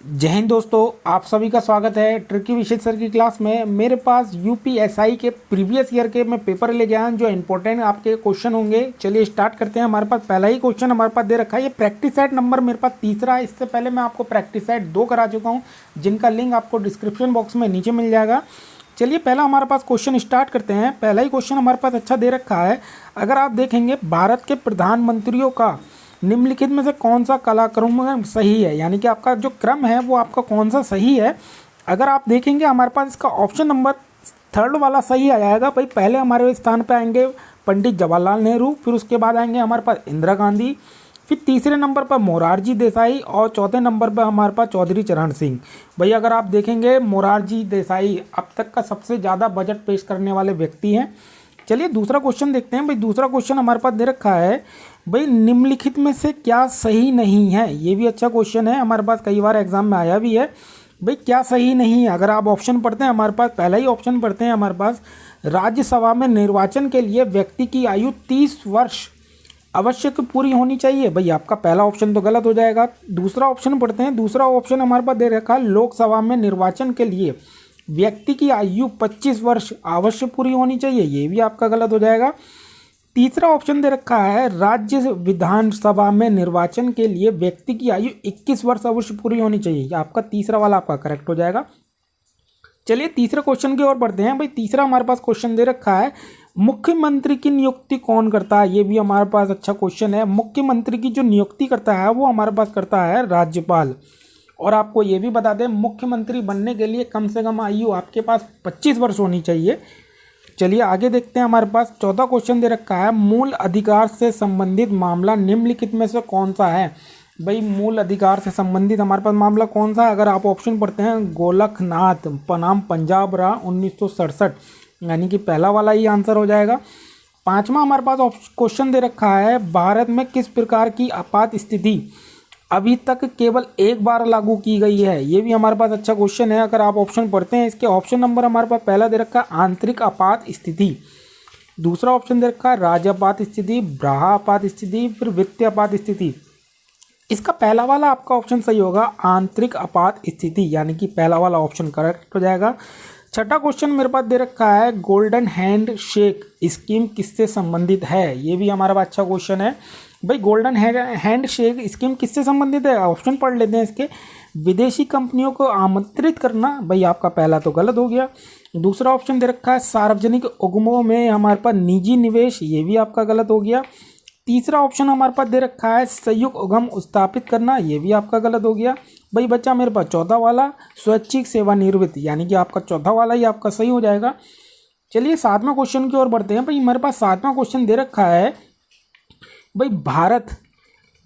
जय हिंद दोस्तों, आप सभी का स्वागत है ट्रिकी विशेष सर की क्लास में। मेरे पास यूपीएसआई के प्रीवियस ईयर के मैं पेपर ले गया हूं जो इंपॉर्टेंट आपके क्वेश्चन होंगे। चलिए स्टार्ट करते हैं। हमारे पास पहला ही क्वेश्चन हमारे पास दे रखा है, ये प्रैक्टिस सेट नंबर मेरे पास तीसरा है। इससे पहले मैं आपको प्रैक्टिस सेट 2 करा चुका हूँ, जिनका लिंक आपको डिस्क्रिप्शन बॉक्स में नीचे मिल जाएगा। चलिए पहला हमारे पास क्वेश्चन स्टार्ट करते हैं। पहला ही क्वेश्चन हमारे पास अच्छा दे रखा है। अगर आप देखेंगे, भारत के प्रधानमंत्रियों का निम्नलिखित में से कौन सा कालक्रम सही है, यानी कि आपका जो क्रम है वो आपका कौन सा सही है। अगर आप देखेंगे हमारे पास इसका ऑप्शन नंबर 3 वाला सही आ जाएगा। भाई पहले हमारे स्थान पे आएंगे पंडित जवाहरलाल नेहरू, फिर उसके बाद आएंगे हमारे पास इंदिरा गांधी, फिर तीसरे नंबर पर मोरारजी देसाई और चौथे नंबर पर हमारे पास चौधरी चरण सिंह। भाई अगर आप देखेंगे मोरारजी देसाई अब तक का सबसे ज़्यादा बजट पेश करने वाले व्यक्ति हैं। चलिए दूसरा क्वेश्चन देखते हैं। भाई दूसरा क्वेश्चन हमारे पास दे रखा है, भाई निम्नलिखित में से क्या सही नहीं है। ये भी अच्छा क्वेश्चन है, हमारे पास कई बार एग्जाम में आया भी है। भाई क्या सही नहीं है, अगर आप ऑप्शन पढ़ते हैं हमारे पास पहला ही ऑप्शन पढ़ते हैं हमारे पास, राज्यसभा में निर्वाचन के लिए व्यक्ति की आयु 30 वर्ष आवश्यक पूरी होनी चाहिए। भाई आपका पहला ऑप्शन तो गलत हो जाएगा। दूसरा ऑप्शन पढ़ते हैं। दूसरा ऑप्शन हमारे पास दे रखा है, लोकसभा में निर्वाचन के लिए व्यक्ति की आयु 25 वर्ष अवश्य पूरी होनी चाहिए। ये भी आपका गलत हो जाएगा। तीसरा ऑप्शन दे रखा है, राज्य विधानसभा में निर्वाचन के लिए व्यक्ति की आयु 21 वर्ष अवश्य पूरी होनी चाहिए। ये आपका तीसरा वाला आपका करेक्ट हो जाएगा। चलिए तीसरे क्वेश्चन की ओर बढ़ते हैं। भाई तीसरा हमारे पास क्वेश्चन दे रखा है, मुख्यमंत्री की नियुक्ति कौन करता है। ये भी हमारे पास अच्छा क्वेश्चन है। मुख्यमंत्री की जो नियुक्ति करता है वो हमारे पास करता है राज्यपाल। और आपको ये भी बता दें, मुख्यमंत्री बनने के लिए कम से कम आयु आपके पास 25 वर्ष होनी चाहिए। चलिए आगे देखते हैं। हमारे पास चौथा क्वेश्चन दे रखा है, मूल अधिकार से संबंधित मामला निम्नलिखित में से कौन सा है। भाई मूल अधिकार से संबंधित हमारे पास मामला कौन सा है। अगर आप ऑप्शन पढ़ते हैं, गोलखनाथ बनाम पंजाब रा 1967, यानी कि पहला वाला ही आंसर हो जाएगा। पांचवा हमारे पास क्वेश्चन दे रखा है, भारत में किस प्रकार की आपात स्थिति अभी तक केवल एक बार लागू की गई है। ये भी हमारे पास अच्छा क्वेश्चन है। अगर आप ऑप्शन पढ़ते हैं, इसके ऑप्शन नंबर हमारे पास पहला दे रखा है, आंतरिक आपात स्थिति। दूसरा ऑप्शन दे रखा है, राज्य आपात स्थिति, ब्राह आपात स्थिति, फिर वित्तीय आपात स्थिति। इसका पहला वाला आपका ऑप्शन सही होगा, आंतरिक आपात स्थिति, यानी कि पहला वाला ऑप्शन करेक्ट हो जाएगा। छठा क्वेश्चन मेरे पास दे रखा है, गोल्डन हैंड शेक स्कीम किससे संबंधित है। ये भी हमारा पास अच्छा क्वेश्चन है। भाई गोल्डन हैंड शेक स्कीम किससे संबंधित है, ऑप्शन पढ़ लेते हैं इसके। विदेशी कंपनियों को आमंत्रित करना, भाई आपका पहला तो गलत हो गया। दूसरा ऑप्शन दे रखा है, सार्वजनिक उद्यमों में हमारे पास निजी निवेश, ये भी आपका गलत हो गया। तीसरा ऑप्शन हमारे पास दे रखा है, संयुक्त उद्यम स्थापित करना, ये भी आपका गलत हो गया। भाई बच्चा मेरे पास चौथा वाला, स्वैच्छिक सेवानिवृत्त, यानी कि आपका चौथा वाला ही आपका सही हो जाएगा। चलिए सातवां क्वेश्चन की ओर बढ़ते हैं। भाई हमारे पास सातवां क्वेश्चन दे रखा है, भाई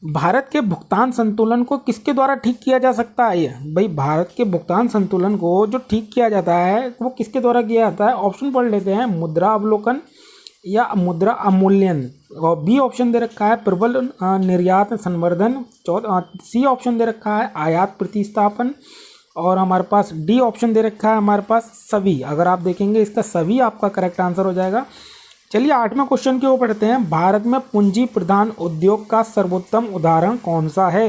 भारत के भुगतान संतुलन को किसके द्वारा ठीक किया जा सकता है। भाई भारत के भुगतान संतुलन को जो ठीक किया जाता है वो किसके द्वारा किया जाता है। ऑप्शन पढ़ लेते हैं, मुद्रा अवलोकन या मुद्रा अवमूल्यन। और बी ऑप्शन दे रखा है, प्रबल निर्यात संवर्धन। सी ऑप्शन दे रखा है, आयात प्रतिस्थापन। और हमारे पास डी ऑप्शन दे रखा है हमारे पास सभी। अगर आप देखेंगे इसका सभी आपका करेक्ट आंसर हो जाएगा। चलिए आठवां क्वेश्चन की ओर पढ़ते हैं, भारत में पूंजी प्रधान उद्योग का सर्वोत्तम उदाहरण कौन सा है।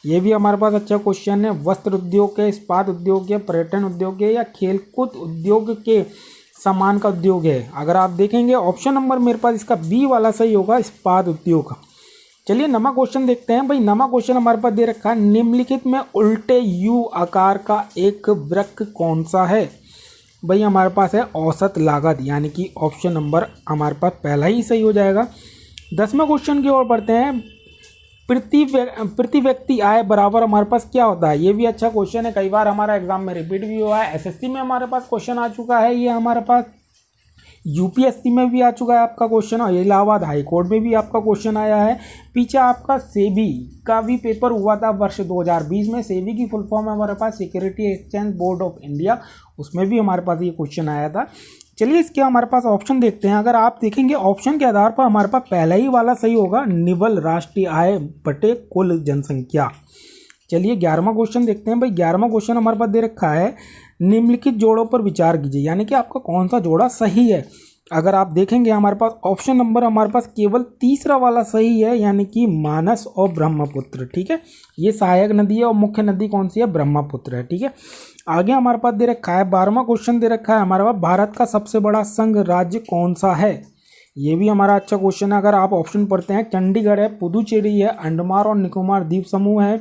ये भी हमारे पास अच्छा क्वेश्चन है। वस्त्र उद्योग है, इस्पात उद्योग है, पर्यटन उद्योग है, या खेलकूद उद्योग के सामान का उद्योग है। अगर आप देखेंगे ऑप्शन नंबर मेरे पास इसका बी वाला सही होगा, इस्पात उद्योग। चलिए नमा क्वेश्चन देखते हैं। भाई नमा क्वेश्चन हमारे पास दे रखा है, निम्नलिखित में उल्टे यू आकार का एक वृक्क कौन सा है। भाई हमारे पास है औसत लागत, यानी कि ऑप्शन नंबर हमारे पास पहला ही सही हो जाएगा। 10वें क्वेश्चन की ओर बढ़ते हैं, प्रति व्यक्ति आय बराबर हमारे पास क्या होता है। ये भी अच्छा क्वेश्चन है, कई बार हमारा एग्जाम में रिपीट भी हुआ है। एसएससी में हमारे पास क्वेश्चन आ चुका है, ये हमारे पास यूपीएससी में भी आ चुका है आपका क्वेश्चन, और इलाहाबाद हाई कोर्ट में भी आपका क्वेश्चन आया है। पीछे आपका सेबी का भी पेपर हुआ था वर्ष 2020 में। सेबी की फुल फॉर्म है हमारे पास security exchange board of India, उसमें भी हमारे पास ये क्वेश्चन आया था। चलिए इसके हमारे पास ऑप्शन देखते हैं। अगर आप देखेंगे ऑप्शन के आधार पर हमारे पास पहला ही वाला सही होगा, निवल राष्ट्रीय आय बटे कुल जनसंख्या। चलिए 11वां क्वेश्चन देखते हैं। भाई 11वां क्वेश्चन हमारे पास दे रखा है, निम्नलिखित जोड़ों पर विचार कीजिए, यानी कि आपका कौन सा जोड़ा सही है। अगर आप देखेंगे हमारे पास ऑप्शन नंबर हमारे पास केवल तीसरा वाला सही है, यानी कि मानस और ब्रह्मपुत्र। ठीक है, ये सहायक नदी है और मुख्य नदी कौन सी है? ब्रह्मपुत्र है। ठीक है, आगे हमारे पास दे रखा है 12वां क्वेश्चन दे रखा है हमारे पास, भारत का सबसे बड़ा संघ राज्य कौन सा है? ये भी हमारा अच्छा क्वेश्चन है। अगर आप ऑप्शन पढ़ते हैं, चंडीगढ़ है, पुदुचेरी है, अंडमान और निकोबार द्वीप समूह है,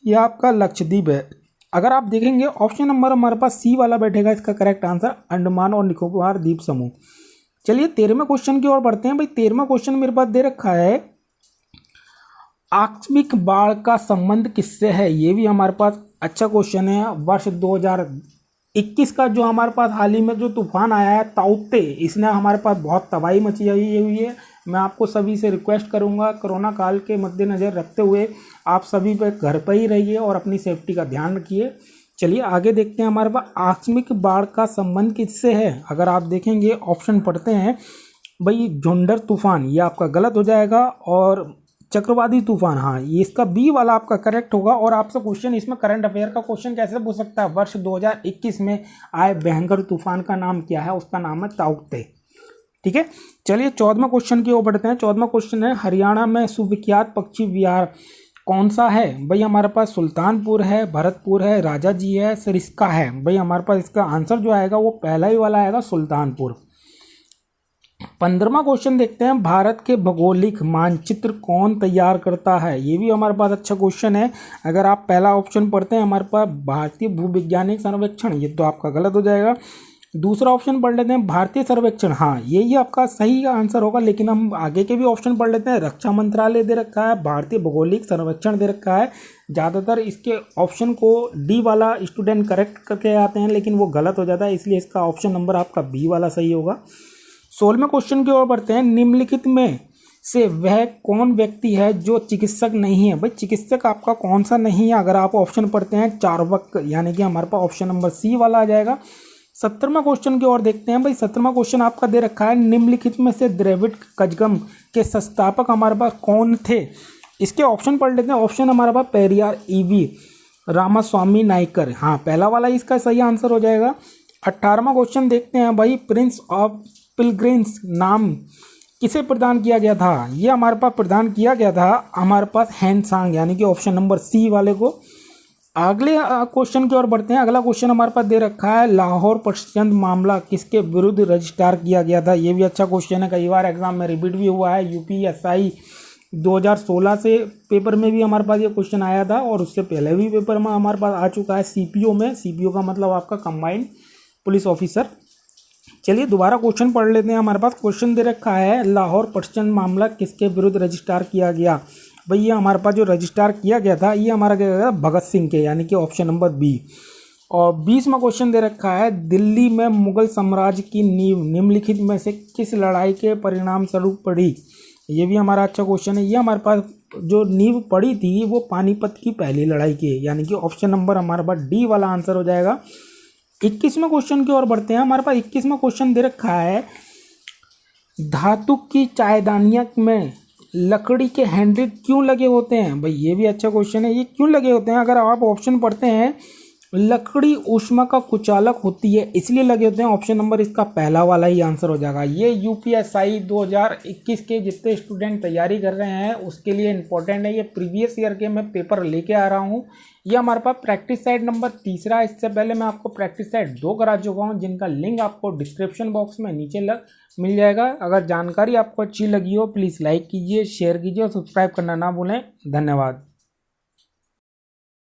या आपका लक्षद्वीप है। अगर आप देखेंगे ऑप्शन नंबर हमारे पास सी वाला बैठेगा इसका करेक्ट आंसर, अंडमान और निकोबार द्वीप समूह। चलिए 13वें क्वेश्चन की ओर बढ़ते हैं। भाई 13वां क्वेश्चन मेरे पास दे रखा है, आकस्मिक बाढ़ का संबंध किससे है? ये भी हमारे पास अच्छा क्वेश्चन है। वर्ष 2021 का जो हमारे पास हाल ही में जो तूफान आया है ताउते, इसने हमारे पास बहुत तबाही मची हुई है। मैं आपको सभी से रिक्वेस्ट करूंगा, कोरोना काल के मद्देनज़र रखते हुए आप सभी पे घर पर ही रहिए और अपनी सेफ्टी का ध्यान रखिए। चलिए आगे देखते हैं हमारे पास आकस्मिक बाढ़ का संबंध किससे है। अगर आप देखेंगे ऑप्शन पढ़ते हैं, भाई झुंडर तूफान ये आपका गलत हो जाएगा, और चक्रवाती तूफान, हाँ ये इसका बी वाला आपका करेक्ट होगा। और आपसे क्वेश्चन इसमें करंट अफेयर का क्वेश्चन कैसे पूछ सकता है? वर्ष 2021 में आए भयंकर तूफान का नाम क्या है? उसका नाम है ताउते। ठीक है, चलिए 14वें क्वेश्चन की ओर बढ़ते हैं। 14वां क्वेश्चन है, हरियाणा में सुविख्यात पक्षी विहार कौन सा है? भाई हमारे पास सुल्तानपुर है, भरतपुर है, राजा जी है, सरिस्का है। भाई हमारे पास इसका आंसर जो आएगा वो पहला ही वाला आएगा, सुल्तानपुर। 15वां क्वेश्चन देखते हैं, भारत के भौगोलिक मानचित्र कौन तैयार करता है? ये भी हमारे पास अच्छा क्वेश्चन है। अगर आप पहला ऑप्शन पढ़ते हैं हमारे पास भारतीय भूवैज्ञानिक सर्वेक्षण, ये तो आपका गलत हो जाएगा। दूसरा ऑप्शन पढ़ लेते हैं भारतीय सर्वेक्षण, हाँ यही आपका सही आंसर होगा। लेकिन हम आगे के भी ऑप्शन पढ़ लेते हैं। रक्षा मंत्रालय दे रखा है, भारतीय भौगोलिक सर्वेक्षण दे रखा है। ज़्यादातर इसके ऑप्शन को डी वाला स्टूडेंट करेक्ट करके आते हैं, लेकिन वो गलत हो जाता है, इसलिए इसका ऑप्शन नंबर आपका बी वाला सही होगा। 16वें क्वेश्चन की ओर बढ़ते हैं, निम्नलिखित में से वह कौन व्यक्ति है जो चिकित्सक नहीं है? भाई चिकित्सक आपका कौन सा नहीं है? अगर आप ऑप्शन पढ़ते हैं चार्वक, यानी कि हमारे पास ऑप्शन नंबर सी वाला आ जाएगा। 17वां क्वेश्चन की ओर देखते हैं। भाई 17वां क्वेश्चन आपका दे रखा है, निम्नलिखित में से द्रविड़ कजगम के संस्थापक हमारे पास कौन थे? इसके ऑप्शन पढ़ लेते हैं। ऑप्शन हमारे पास पेरियार ईवी रामास्वामी नायकर, हाँ पहला वाला इसका सही आंसर हो जाएगा। 18वां क्वेश्चन देखते हैं। भाई प्रिंस ऑफ पिलग्रिम्स नाम किसे प्रदान किया गया था? ये हमारे पास प्रदान किया गया था हमारे पास हैंडसांग, यानी कि ऑप्शन नंबर सी वाले को। अगले क्वेश्चन की ओर बढ़ते हैं। अगला क्वेश्चन हमारे पास दे रखा है, लाहौर प्रचंड मामला किसके विरुद्ध रजिस्टर किया गया था? ये भी अच्छा क्वेश्चन है, कई बार एग्जाम में रिपीट भी हुआ है। यूपीएसआई 2016 से पेपर में भी हमारे पास ये क्वेश्चन आया था, और उससे पहले भी पेपर में हमारे पास आ चुका है सीपीओ में। सीपीओ का मतलब आपका कंबाइंड पुलिस ऑफिसर। चलिए दोबारा क्वेश्चन पढ़ लेते हैं। हमारे पास क्वेश्चन दे रखा है, लाहौर प्रचंड मामला किसके विरुद्ध रजिस्टर किया गया? भाई ये हमारे पास जो रजिस्टर किया गया था ये हमारा क्या गया था? भगत सिंह के, यानी कि ऑप्शन नंबर बी। और 20वां क्वेश्चन दे रखा है, दिल्ली में मुगल साम्राज्य की नींव निम्नलिखित में से किस लड़ाई के परिणाम स्वरूप पड़ी? ये भी हमारा अच्छा क्वेश्चन है। ये हमारे पास जो नींव पड़ी थी वो पानीपत की पहली लड़ाई की है, यानी कि ऑप्शन नंबर हमारे पास डी वाला आंसर हो जाएगा। 21वें क्वेश्चन की ओर बढ़ते हैं। हमारे पास 21वां क्वेश्चन दे रखा है, धातु की चायदानियों में लकड़ी के हैंडल क्यों लगे होते हैं? भाई ये भी अच्छा क्वेश्चन है, ये क्यों लगे होते हैं? अगर आप ऑप्शन पढ़ते हैं, लकड़ी ऊष्मा का कुचालक होती है इसलिए लगे होते हैं। ऑप्शन नंबर इसका पहला वाला ही आंसर हो जाएगा। ये यूपीएसआई 2021 के जितने स्टूडेंट तैयारी कर रहे हैं उसके लिए इंपॉर्टेंट है। ये प्रीवियस ईयर के मैं पेपर लेके आ रहा हूँ। ये हमारे पास प्रैक्टिस सेट नंबर 3 है। इससे पहले मैं आपको प्रैक्टिस सेट 2 करा चुका हूँ, जिनका लिंक आपको डिस्क्रिप्शन बॉक्स में नीचे मिल जाएगा। अगर जानकारी आपको अच्छी लगी हो प्लीज़ लाइक कीजिए, शेयर कीजिए और सब्सक्राइब करना ना भूलें। धन्यवाद।